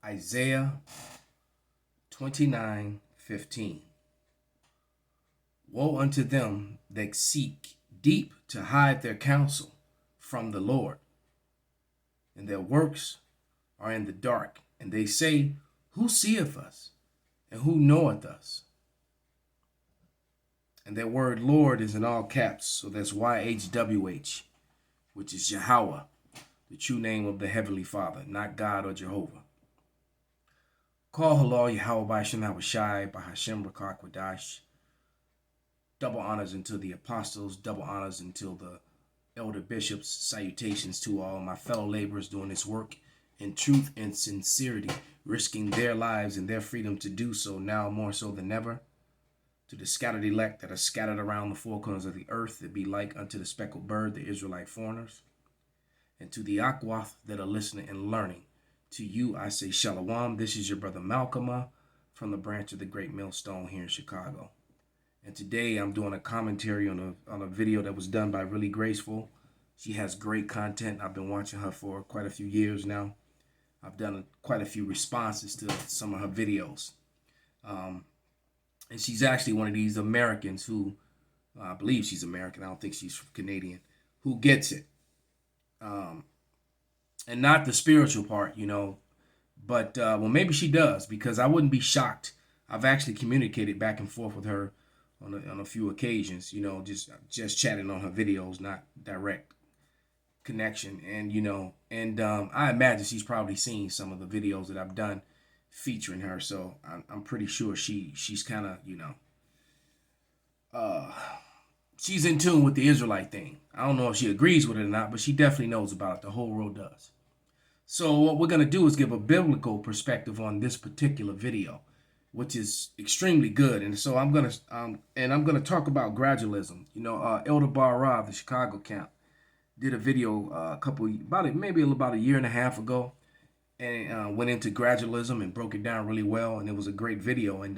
Isaiah 29:15. Woe unto them that seek deep to hide their counsel from the Lord, and their works are in the dark. And they say, who seeth us, and who knoweth us? And that word Lord is in all caps, so that's YHWH, which is Yahweh, the true name of the Heavenly Father, not God or Jehovah. Call halal Yahweh B'Hashem Hawashai B'Hashem Rakak Wadash. Double honors unto the apostles, double honors until the elder bishops. Salutations to all my fellow laborers doing this work in truth and sincerity, risking their lives and their freedom to do so now more so than ever. To the scattered elect that are scattered around the four corners of the earth, that be like unto the speckled bird, the Israelite foreigners. And to the Akwath that are listening and learning, to you I say Shalom. This is your brother Malcolm from the branch of the Great Millstone here in Chicago. And today I'm doing a commentary on a video that was done by Really Graceful. She has great content. I've been watching her for quite a few years now. I've done quite a few responses to some of her videos. And she's actually one of these Americans who, I believe she's American. I don't think she's Canadian, who gets it. And not the spiritual part, but well, maybe she does, because I wouldn't be shocked. I've actually communicated back and forth with her on a few occasions, just chatting on her videos, not direct connection. And I imagine she's probably seen some of the videos that I've done featuring her. So I'm pretty sure she's kind of, she's in tune with the Israelite thing. I don't know if she agrees with it or not, but she definitely knows about it. The whole world does. So what we're going to do is give a biblical perspective on this particular video, which is extremely good. And so I'm going to talk about gradualism. Elder Barra of the Chicago camp did a video maybe about a year and a half ago, and went into gradualism and broke it down really well. And it was a great video. And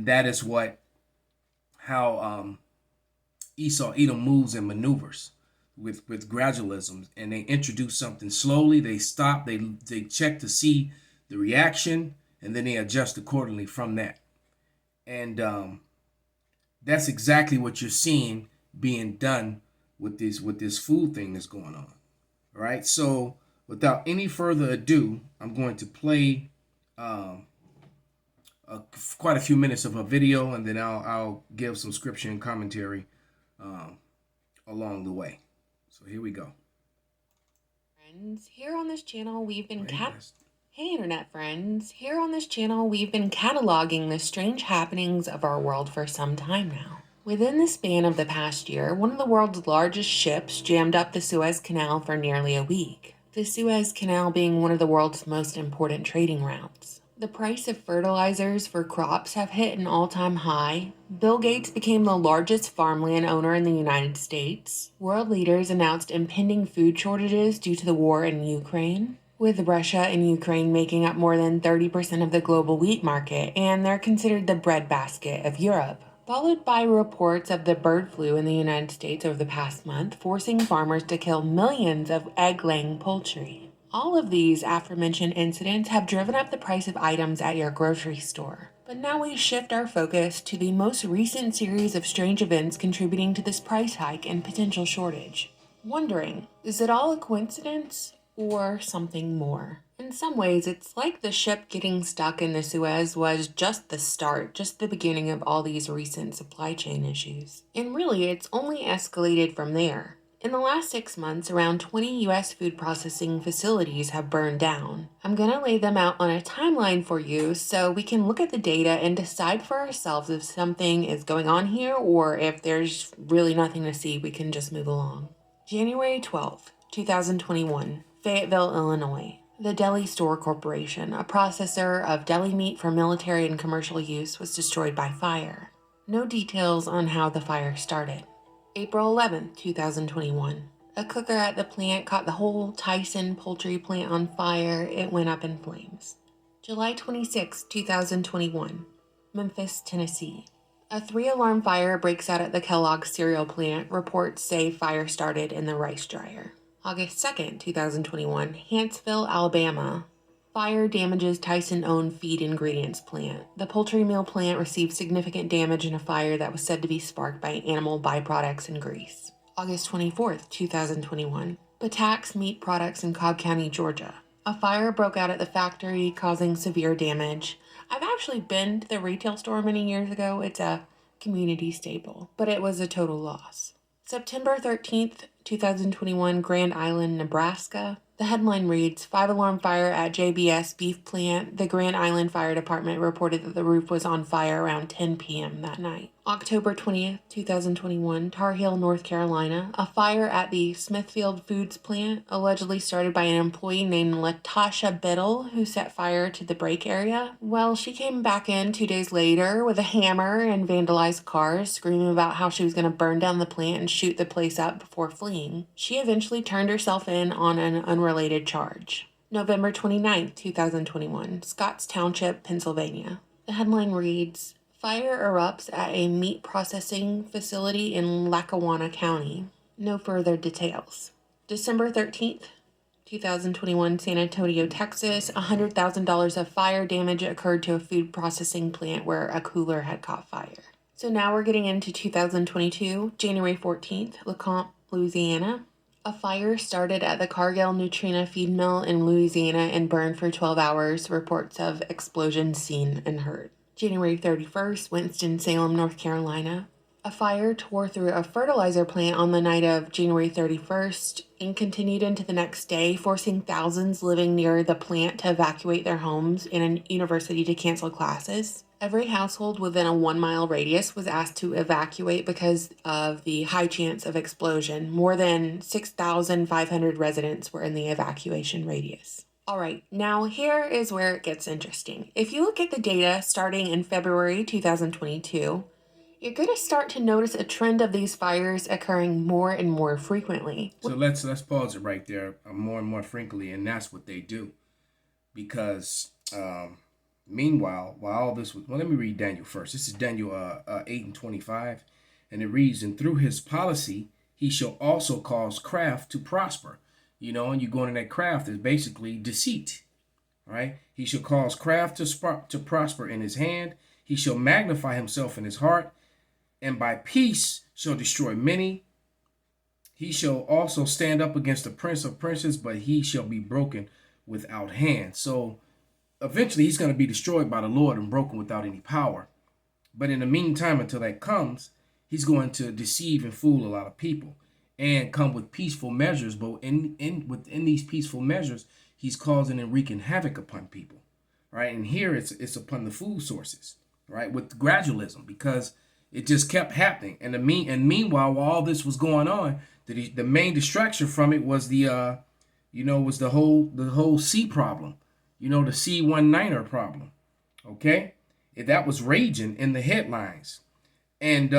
that is how Esau Edom moves and maneuvers with gradualism. And they introduce something slowly. They stop. They check to see the reaction, and then they adjust accordingly from that. And that's exactly what you're seeing being done with this food thing that's going on. All right. So without any further ado, I'm going to play quite a few minutes of a video, and then I'll give some scripture and commentary along the way. So here we go. Friends, here on this channel we've been Hey internet friends, here on this channel we've been cataloging the strange happenings of our world for some time now. Within the span of the past year, one of the world's largest ships jammed up the Suez Canal for nearly a week. The Suez Canal being one of the world's most important trading routes. The price of fertilizers for crops have hit an all-time high. Bill Gates became the largest farmland owner in the United States. World leaders announced impending food shortages due to the war in Ukraine, with Russia and Ukraine making up more than 30% of the global wheat market, and they're considered the breadbasket of Europe. Followed by reports of the bird flu in the United States over the past month, forcing farmers to kill millions of egg-laying poultry. All of these aforementioned incidents have driven up the price of items at your grocery store. But now we shift our focus to the most recent series of strange events contributing to this price hike and potential shortage. Wondering, is it all a coincidence or something more? In some ways, it's like the ship getting stuck in the Suez was just the start, just the beginning of all these recent supply chain issues. And really, it's only escalated from there. In the last 6 months, around 20 U.S. food processing facilities have burned down. I'm going to lay them out on a timeline for you so we can look at the data and decide for ourselves if something is going on here, or if there's really nothing to see, we can just move along. January 12th, 2021, Fayetteville, Illinois. The Deli Store Corporation, a processor of deli meat for military and commercial use, was destroyed by fire. No details on how the fire started. April 11th, 2021. A cooker at the plant caught the whole Tyson poultry plant on fire. It went up in flames. July 26, 2021. Memphis, Tennessee. A 3-alarm fire breaks out at the Kellogg's cereal plant. Reports say fire started in the rice dryer. August 2nd, 2021. Huntsville, Alabama. Fire damages Tyson-owned feed ingredients plant. The poultry mill plant received significant damage in a fire that was said to be sparked by animal byproducts and grease. August 24th, 2021. Patak's meat products in Cobb County, Georgia. A fire broke out at the factory, causing severe damage. I've actually been to the retail store many years ago. It's a community staple, but it was a total loss. September 13th, 2021, Grand Island, Nebraska. The headline reads, 5-alarm fire at JBS beef plant. The Grand Island Fire Department reported that the roof was on fire around 10 p.m. that night. October 20th, 2021, Tar Heel, North Carolina. A fire at the Smithfield Foods plant, allegedly started by an employee named Latasha Biddle, who set fire to the break area. Well, she came back in 2 days later with a hammer and vandalized cars, screaming about how she was going to burn down the plant and shoot the place up before fleeing. She eventually turned herself in on an unrelated charge. November 29th, 2021, Scotts Township, Pennsylvania. The headline reads, Fire erupts at a meat processing facility in Lackawanna County. No further details. December 13th, 2021, San Antonio, Texas. $100,000 of fire damage occurred to a food processing plant where a cooler had caught fire. So now we're getting into 2022, January 14th, LeCompte, Louisiana. A fire started at the Cargill Nutrina feed mill in Louisiana and burned for 12 hours. Reports of explosions seen and heard. January 31st, Winston-Salem, North Carolina. A fire tore through a fertilizer plant on the night of January 31st and continued into the next day, forcing thousands living near the plant to evacuate their homes and a university to cancel classes. Every household within a 1-mile radius was asked to evacuate because of the high chance of explosion. More than 6,500 residents were in the evacuation radius. All right, now here is where it gets interesting. If you look at the data starting in February 2022, you're going to start to notice a trend of these fires occurring more and more frequently. So let's pause it right there. More and more frequently, and that's what they do. Because meanwhile, while all this was, well, let me read Daniel first. This is Daniel 8:25, and it reads, "And through his policy, he shall also cause craft to prosper." You know, and you go into that craft is basically deceit, right? He shall cause craft to prosper in his hand. He shall magnify himself in his heart, and by peace shall destroy many. He shall also stand up against the prince of princes, but he shall be broken without hand. So eventually he's going to be destroyed by the Lord and broken without any power. But in the meantime, until that comes, he's going to deceive and fool a lot of people and come with peaceful measures. But within these peaceful measures, he's causing and wreaking havoc upon people, right? And here it's upon the food sources, right? With gradualism, because it just kept happening. And meanwhile, while all this was going on, the main distraction from it was the whole C problem, the C19er problem. Okay, that was raging in the headlines, and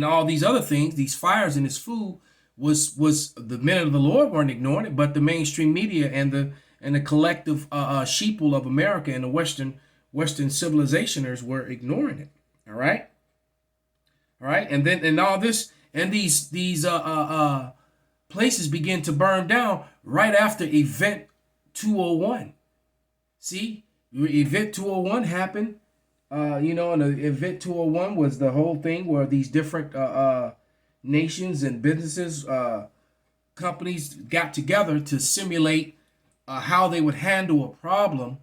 all these other things, these fires in this food was the men of the Lord weren't ignoring it, but the mainstream media and the collective sheeple of America and the Western civilizationers were ignoring it. All right, and all this and these places begin to burn down right after Event 201. See, Event 201 happened. And the Event 201 was the whole thing where these different nations and businesses, companies got together to simulate how they would handle a problem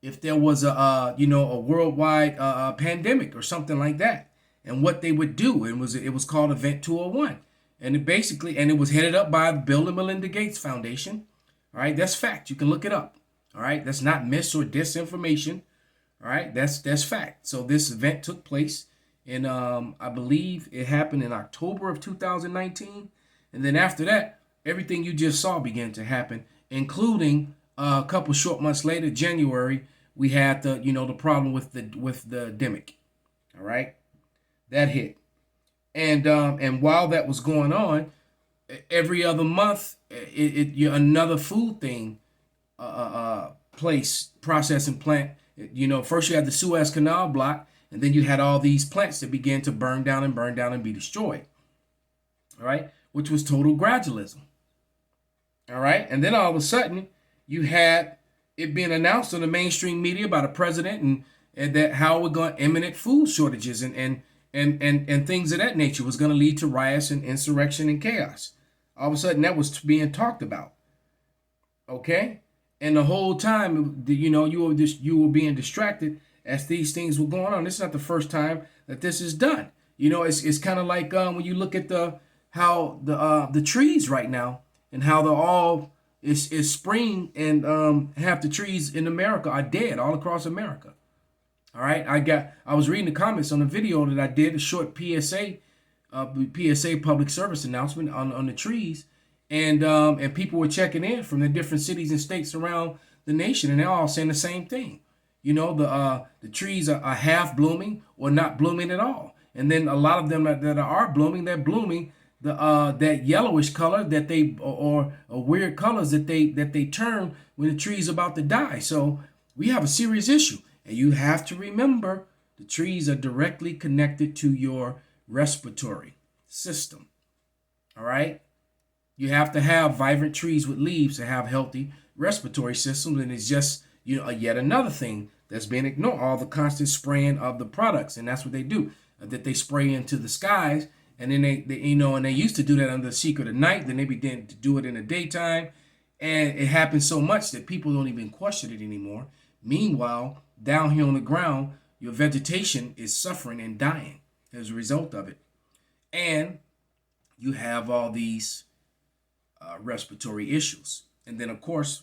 if there was a worldwide pandemic or something like that, and what they would do. It was called Event 201, and it was headed up by the Bill and Melinda Gates Foundation. All right, that's fact. You can look it up. All right, that's not myths or disinformation. All right, that's fact. So this event took place in I believe it happened in October of 2019, and then after that, everything you just saw began to happen, including a couple short months later, January, we had the problem with the demic. All right, that hit, and while that was going on, every other month, another food thing, place processing plant. First you had the Suez Canal block, and then you had all these plants that began to burn down and be destroyed. All right, which was total gradualism. All right, and then all of a sudden you had it being announced on the mainstream media by the president, and that how we're going imminent food shortages and things of that nature was going to lead to riots and insurrection and chaos. All of a sudden, that was being talked about. Okay, and the whole time, you were being distracted as these things were going on. This is not the first time that this is done. It's kind of like when you look at the trees right now and how they're all is spring, and half the trees in America are dead all across America. All right, I was reading the comments on the video that I did, a short PSA public service announcement on the trees, and people were checking in from the different cities and states around the nation, and they're all saying the same thing. The trees are half blooming or not blooming at all, and then a lot of them that are blooming, they're blooming that yellowish color that they or weird colors that they turn when the tree's about to die. So we have a serious issue, and you have to remember the trees are directly connected to your respiratory system. All right. You have to have vibrant trees with leaves to have healthy respiratory systems, and it's just yet another thing that's being ignored. All the constant spraying of the products, and that's what they do. That they spray into the skies, and then they and they used to do that under the secret of night. Then they began to do it in the daytime, and it happens so much that people don't even question it anymore. Meanwhile, down here on the ground, your vegetation is suffering and dying as a result of it, and you have all these respiratory issues. And then, of course,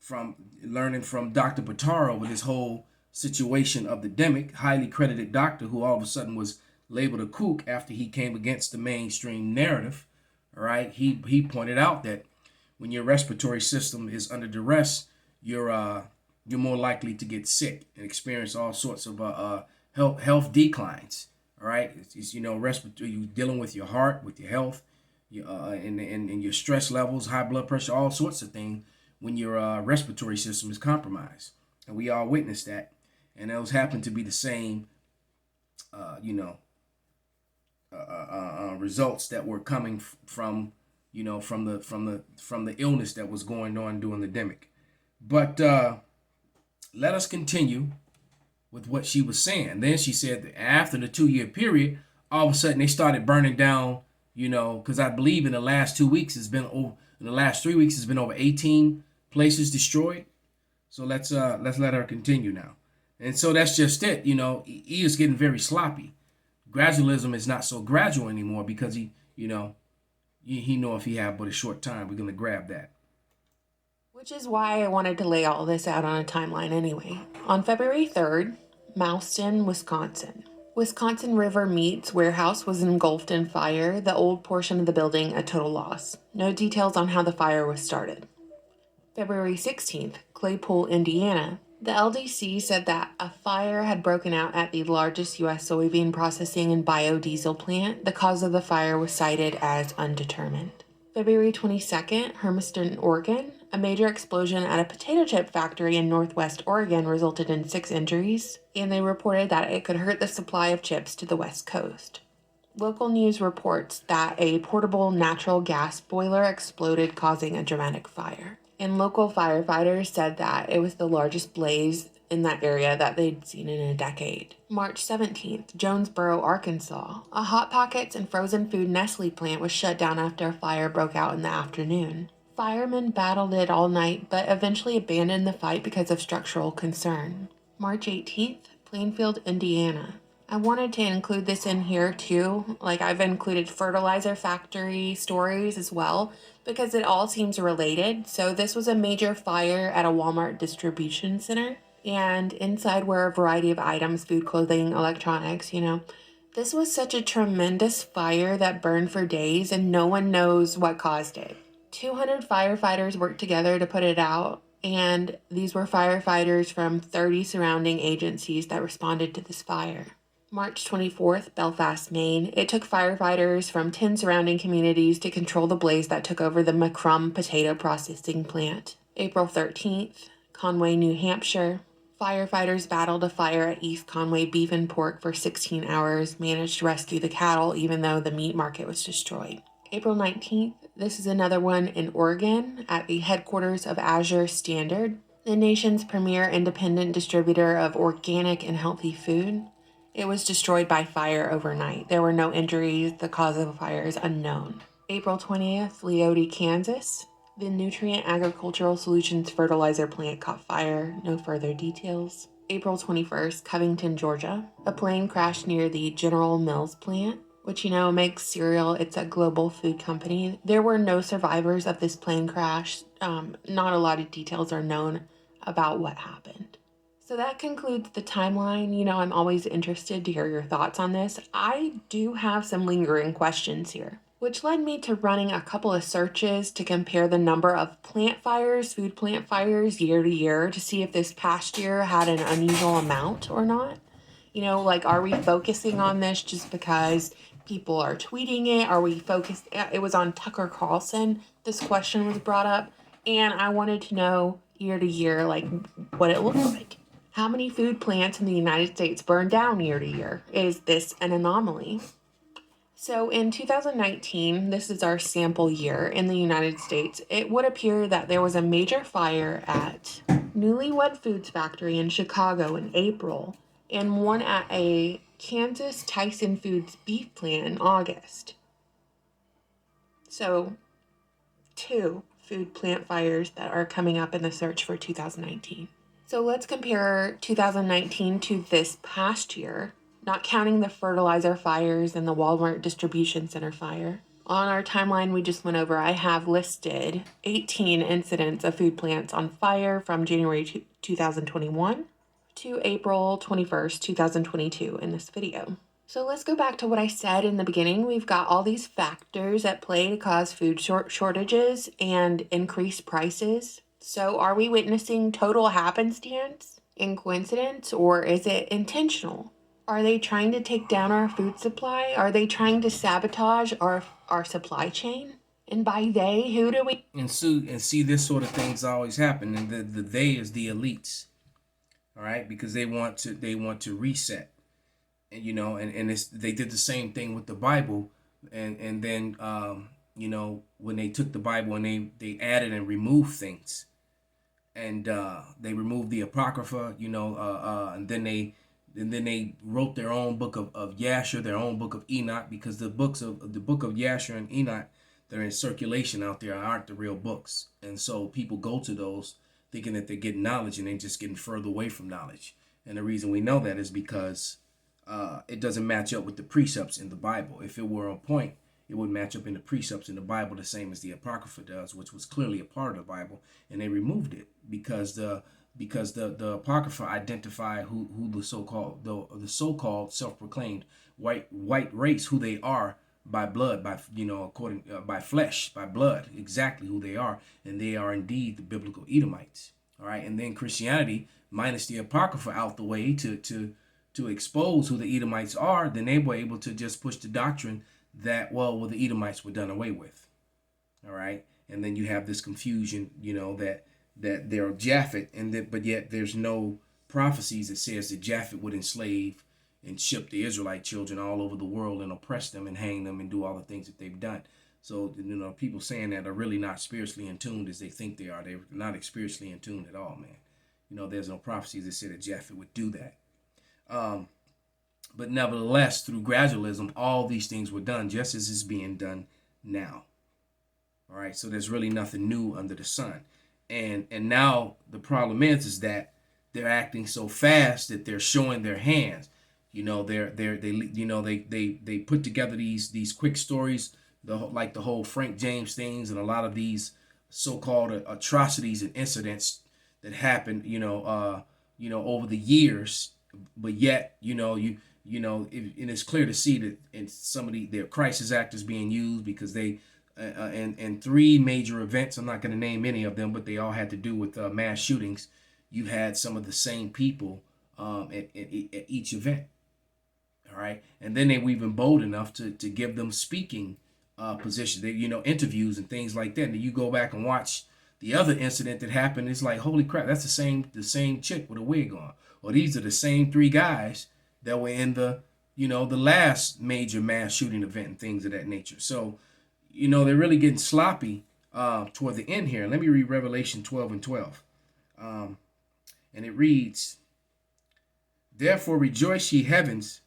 from learning from Dr. Pataro with his whole situation of the demic, highly credited doctor who all of a sudden was labeled a kook after he came against the mainstream narrative. All right, he pointed out that when your respiratory system is under duress, you're more likely to get sick and experience all sorts of health declines. All right, respiratory. You're dealing with your heart, with your health, and your stress levels, high blood pressure, all sorts of things when your respiratory system is compromised. And we all witnessed that. And those happen to be the same, results that were coming from the illness that was going on during the demic. But let us continue with what she was saying. Then she said that after the 2-year period, all of a sudden they started burning down. Because I believe in the last 2 weeks in the last 3 weeks has been over 18 places destroyed. So let's let her continue now. And so that's just it. He is getting very sloppy. Gradualism is not so gradual anymore because he know if he have but a short time, we're gonna grab that. Which is why I wanted to lay all this out on a timeline anyway. On February 3rd, Mouston, Wisconsin. Wisconsin River Meats warehouse was engulfed in fire, the old portion of the building a total loss. No details on how the fire was started. February 16th, Claypool, Indiana. The LDC said that a fire had broken out at the largest U.S. soybean processing and biodiesel plant. The cause of the fire was cited as undetermined. February 22nd, Hermiston, Oregon. A major explosion at a potato chip factory in northwest Oregon resulted in 6 injuries, and they reported that it could hurt the supply of chips to the west coast. Local news reports that a portable natural gas boiler exploded, causing a dramatic fire. And local firefighters said that it was the largest blaze in that area that they'd seen in a decade. March 17th, Jonesboro, Arkansas. A Hot Pockets and frozen food Nestle plant was shut down after a fire broke out in the afternoon. Firemen battled it all night, but eventually abandoned the fight because of structural concern. March 18th, Plainfield, Indiana. I wanted to include this in here too. I've included fertilizer factory stories as well, because it all seems related. So this was a major fire at a Walmart distribution center, and inside were a variety of items, food, clothing, electronics, This was such a tremendous fire that burned for days, and no one knows what caused it. 200 firefighters worked together to put it out, and these were firefighters from 30 surrounding agencies that responded to this fire. March 24th, Belfast, Maine. It took firefighters from 10 surrounding communities to control the blaze that took over the McCrum potato processing plant. April 13th, Conway, New Hampshire. Firefighters battled a fire at East Conway Beef and Pork for 16 hours, managed to rescue the cattle even though the meat market was destroyed. April 19th, this is another one in Oregon at the headquarters of Azure Standard. the nation's premier independent distributor of organic and healthy food. It was destroyed by fire overnight. There were no injuries. The cause of the fire is unknown. April 20th, Leoti, Kansas. The Nutrient Agricultural Solutions fertilizer plant caught fire. No further details. April 21st, Covington, Georgia. A plane crashed near the General Mills plant, which, makes cereal. It's a global food company. There were no survivors of this plane crash. Not a lot of details are known about what happened. So that concludes the timeline. I'm always interested to hear your thoughts on this. I do have some lingering questions here, which led me to running a couple of searches to compare the number of plant fires, food plant fires, year to year to see if this past year had an unusual amount or not. Are we focusing on this just because people are tweeting it? Are we focused? It was on Tucker Carlson. This question was brought up, and I wanted to know year to year, what it looks like. How many food plants in the United States burn down year to year? Is this an anomaly? So in 2019, this is our sample year in the United States, it would appear that there was a major fire at Newlywed Foods Factory in Chicago in April, and one at a Kansas Tyson Foods beef plant in August. So 2 food plant fires that are coming up in the search for 2019. So let's compare 2019 to this past year, not counting the fertilizer fires and the Walmart distribution center fire. On our timeline we just went over, I have listed 18 incidents of food plants on fire from January 2021 to April 21st, 2022 in this video. So let's go back to what I said in the beginning. We've got all these factors at play to cause food shortages and increase prices. So are we witnessing total happenstance and coincidence, or is it intentional? Are they trying to take down our food supply? Are they trying to sabotage our supply chain? And by they, who do we... And see this sort of things always happen, and the they is the elites, all right, because they want to reset, and and they did the same thing with the Bible, and then when they took the Bible and they added and removed things, and they removed the Apocrypha, and then they wrote their own book of Yasher, their own book of Enoch, because the book of Yasher and Enoch that are in circulation out there aren't the real books. And so people go to those thinking that they're getting knowledge, and they're just getting further away from knowledge. And the reason we know that is because it doesn't match up with the precepts in the Bible. If it were on point, it would match up in the precepts in the Bible the same as the Apocrypha does, which was clearly a part of the Bible, and they removed it because the Apocrypha identify who the so-called self-proclaimed white race, who they are by blood, by flesh, by blood, exactly who they are, and they are indeed the biblical Edomites. All right, and then Christianity, minus the Apocrypha out the way to expose who the Edomites are, then they were able to just push the doctrine that the Edomites were done away with. All right, and then you have this confusion, that they're Japhet, but yet there's no prophecies that says that Japhet would enslave and ship the Israelite children all over the world and oppress them and hang them and do all the things that they've done. So, people saying that are really not spiritually in tune as they think they are. They're not spiritually in tune at all, man. There's no prophecies that say that Japhet would do that. But nevertheless, through gradualism, all these things were done just as is being done now. All right, so there's really nothing new under the sun. And now the problem is that they're acting so fast that they're showing their hands. They put together these quick stories, like the whole Frank James things, and a lot of these so-called atrocities and incidents that happened, over the years. But yet, and it's clear to see that in some of their crisis actors being used, because they and 3 major events, I'm not going to name any of them, but they all had to do with mass shootings. You had some of the same people at each event. All right, and then they were even bold enough to give them speaking positions, interviews and things like that. And you go back and watch the other incident that happened. It's like, holy crap, that's the same chick with a wig on. Or these are the same 3 guys that were in the last major mass shooting event and things of that nature. So, they're really getting sloppy toward the end here. Let me read Revelation 12 and 12. And it reads, therefore rejoice, ye heavens,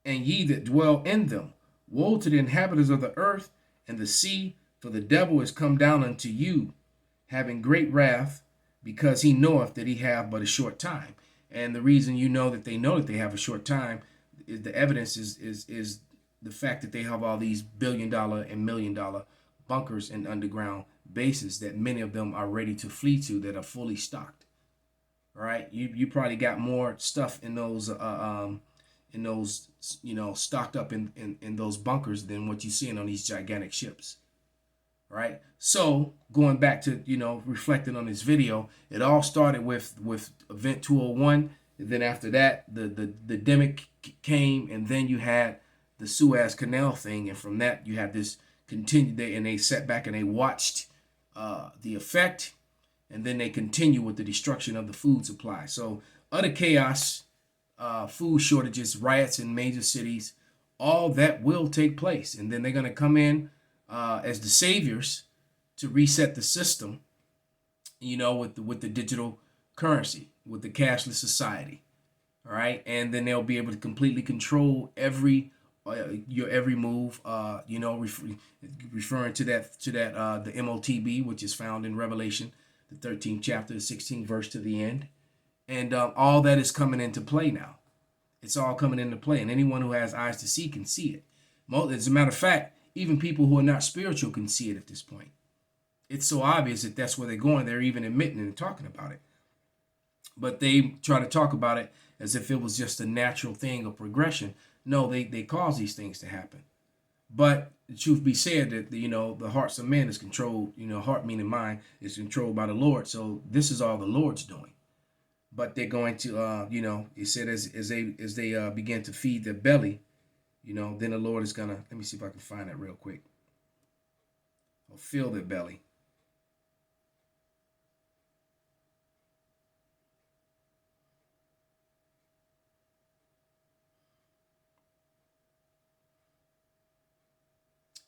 and ye that dwell in them. Woe to the inhabitants of the earth and the sea, for the devil is come down unto you, having great wrath, because he knoweth that he have but a short time. And the reason you know that they have a short time is the evidence is the fact that they have all these $billion and $1 million bunkers and underground bases that many of them are ready to flee to, that are fully stocked. All right, you probably got more stuff in those stocked up in those bunkers than what you're seeing on these gigantic ships. Right. So going back to, reflecting on this video, it all started with event 201. And then after that, the demic came, and then you had the Suez Canal thing. And from that, you had this continued, and they sat back and they watched the effect. And then they continue with the destruction of the food supply. So utter chaos, food shortages, riots in major cities, all that will take place. And then they're going to come in as the saviors to reset the system, with the digital currency, with the cashless society. All right. And then they'll be able to completely control your every move, referring to that the MOTB, which is found in Revelation, the 13th chapter, the 16th verse to the end. And all that is coming into play now. It's all coming into play. And anyone who has eyes to see can see it. As a matter of fact, even people who are not spiritual can see it at this point. It's so obvious that that's where they're going. They're even admitting and talking about it. But they try to talk about it as if it was just a natural thing of progression. No, they cause these things to happen. But the truth be said, that the hearts of men is controlled, heart meaning mind, is controlled by the Lord. So this is all the Lord's doing. But they're going to, it said as they begin to feed their belly, then the Lord is gonna, let me see if I can find that real quick. Or fill their belly.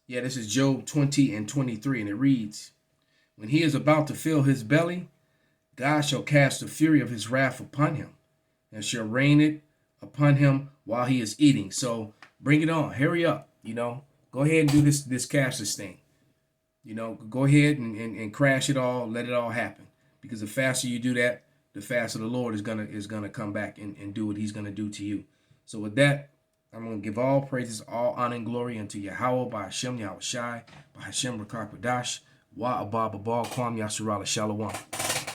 Yeah, this is Job 20 and 23, and it reads, when he is about to fill his belly, God shall cast the fury of his wrath upon him, and shall rain it upon him while he is eating. So bring it on. Hurry up. Go ahead and do this cashless thing. Go ahead and crash it all. Let it all happen. Because the faster you do that, the faster the Lord is gonna come back and do what he's gonna do to you. So with that, I'm going to give all praises, all honor and glory unto Yahweh, by Hashem Yahweh Shai, by Hashem Rakak Wadash, Wa Abba Babal, Kwam Yasharala Shalom.